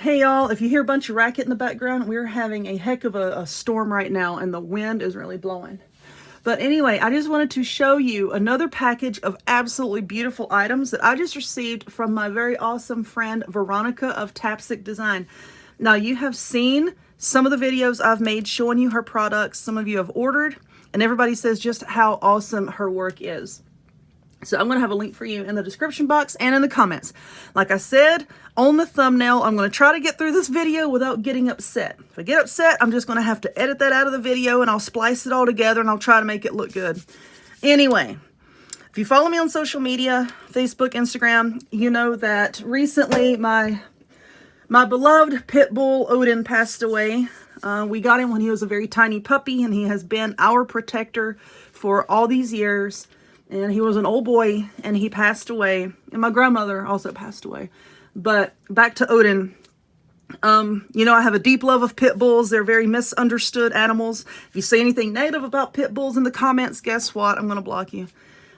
Hey y'all, if you hear a bunch of racket in the background, we're having a heck of a storm right now and the wind is really blowing. But anyway, I just wanted to show you another package of absolutely beautiful items that I just received from my very awesome friend Veronica of TapsikDesign. Now, you have seen some of the videos I've made showing you her products. Some of you have ordered, and everybody says just how awesome her work is. So I'm going to have a link for you in the description box and in the comments. Like I said on the thumbnail, I'm going to try to get through this video without getting upset. If I get upset, I'm just going to have to edit that out of the video and I'll splice it all together and I'll try to make it look good. Anyway, if you follow me on social media, Facebook, Instagram, you know that recently my beloved pit bull Odin passed away. We got him when he was a very tiny puppy and he has been our protector for all these years. And he was an old boy and he passed away. And my grandmother also passed away. But back to Odin. You know, I have a deep love of pit bulls. They're very misunderstood animals. If you say anything negative about pit bulls in the comments, guess what? I'm going to block you.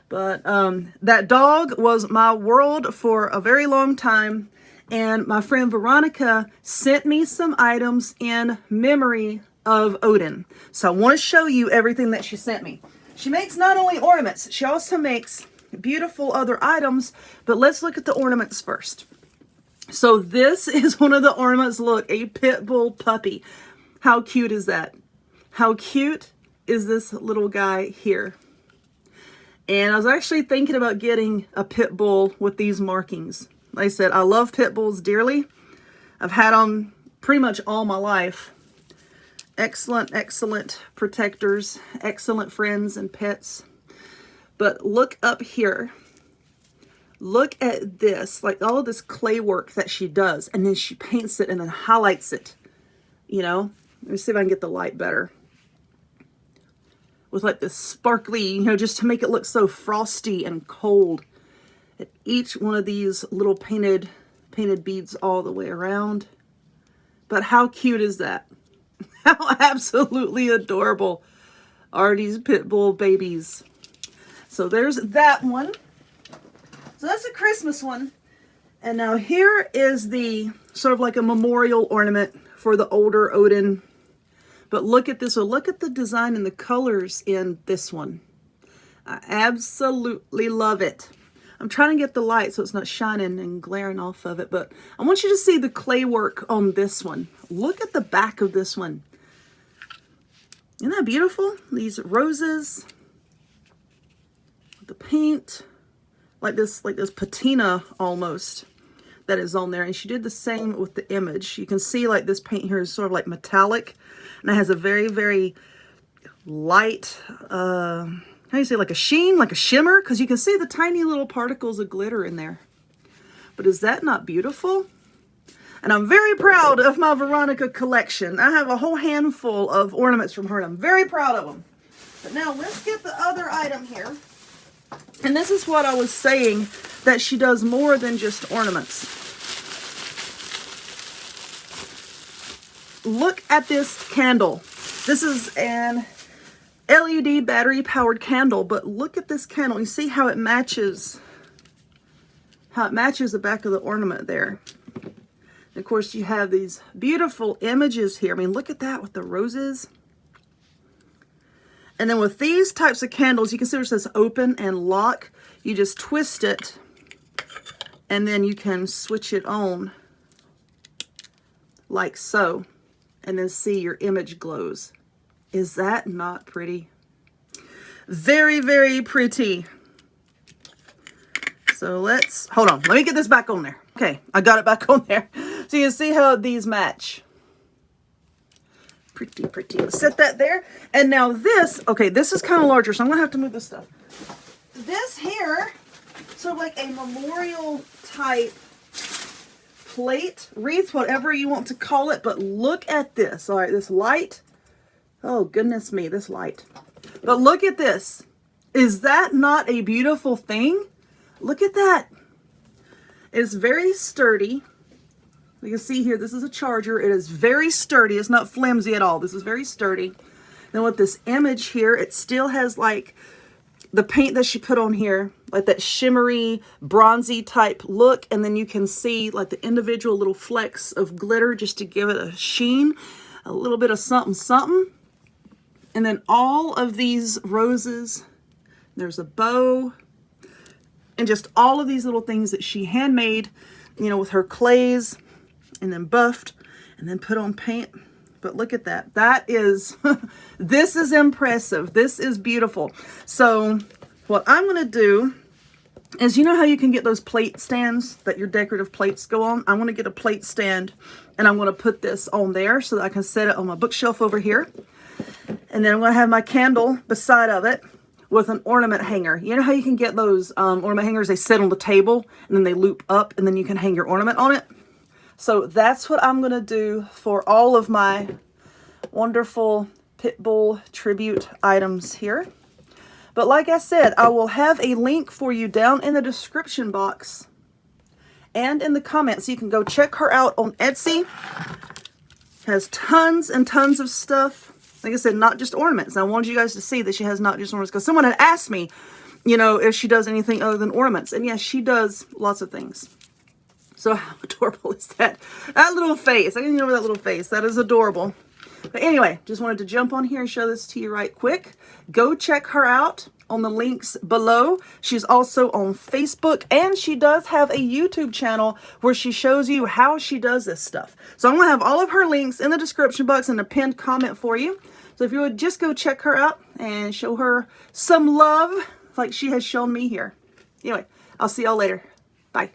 But that dog was my world for a very long time. And my friend Veronica sent me some items in memory of Odin. So I want to show you everything that she sent me. She makes not only ornaments, she also makes beautiful other items, but let's look at the ornaments first. So this is one of the ornaments. Look, a pit bull puppy. How cute is that? How cute is this little guy here? And I was actually thinking about getting a pit bull with these markings. Like I said, I love pit bulls dearly. I've had them pretty much all my life. Excellent, excellent protectors, excellent friends and pets. But look up here. Look at this, like all of this clay work that she does, and then she paints it and then highlights it. You know, let me see if I can get the light better. With like this sparkly, you know, just to make it look so frosty and cold. At each one of these little painted beads all the way around. But how cute is that? How absolutely adorable are these pit bull babies. So there's that one. So that's a Christmas one. And now here is the sort of like a memorial ornament for the older Odin. But look at this. So look at the design and the colors in this one. I absolutely love it. I'm trying to get the light so it's not shining and glaring off of it. But I want you to see the clay work on this one. Look at the back of this one. Isn't that beautiful? These roses, the paint, like this patina almost that is on there. And she did the same with the image. You can see like this paint here is sort of like metallic, and it has a very, very light, how do you say, like a sheen, like a shimmer, because you can see the tiny little particles of glitter in there. But is that not beautiful? And I'm very proud of my Veronica collection. I have a whole handful of ornaments from her, and I'm very proud of them. But now let's get the other item here. And this is what I was saying, that she does more than just ornaments. Look at this candle. This is an LED battery-powered candle, but look at this candle. You see how it matches the back of the ornament there. Of course, you have these beautiful images here. I mean, look at that with the roses. And then with these types of candles, you can see where it says open and lock. You just twist it, and then you can switch it on like so, and then see your image glows. Is that not pretty? Very, very pretty. So let's, hold on. Let me get this back on there. Okay, I got it back on there. So you can see how these match. Pretty, pretty. Let's set that there. And now this, okay, this is kind of larger, so I'm going to have to move this stuff. This here, sort of like a memorial type plate, wreath, whatever you want to call it. But look at this. All right, this light. Oh, goodness me, this light. But look at this. Is that not a beautiful thing? Look at that. It's very sturdy. You can see here, this is a charger. It is very sturdy. It's not flimsy at all. This is very sturdy. Then with this image here, it still has like the paint that she put on here, like that shimmery, bronzy type look. And then you can see like the individual little flecks of glitter just to give it a sheen, a little bit of something, something. And then all of these roses, there's a bow, and just all of these little things that she handmade, you know, with her clays, and then buffed, and then put on paint. But look at that. That is, this is impressive. This is beautiful. So what I'm going to do is, you know how you can get those plate stands that your decorative plates go on? I'm going to get a plate stand, and I'm going to put this on there so that I can set it on my bookshelf over here. And then I'm going to have my candle beside of it with an ornament hanger. You know how you can get those ornament hangers? They sit on the table and then they loop up and then you can hang your ornament on it. So that's what I'm going to do for all of my wonderful Pitbull tribute items here. But like I said, I will have a link for you down in the description box and in the comments. So you can go check her out on Etsy. Has tons and tons of stuff. Like I said, not just ornaments. I wanted you guys to see that she has not just ornaments, because someone had asked me, you know, if she does anything other than ornaments. And yes, she does lots of things. So how adorable is that? That little face. I can remember that little face. That is adorable. But anyway, just wanted to jump on here and show this to you right quick. Go check her out on the links below. She's also on Facebook, and she does have a YouTube channel where she shows you how she does this stuff. So I'm going to have all of her links in the description box and a pinned comment for you. So if you would just go check her out and show her some love like she has shown me here. Anyway, I'll see y'all later. Bye.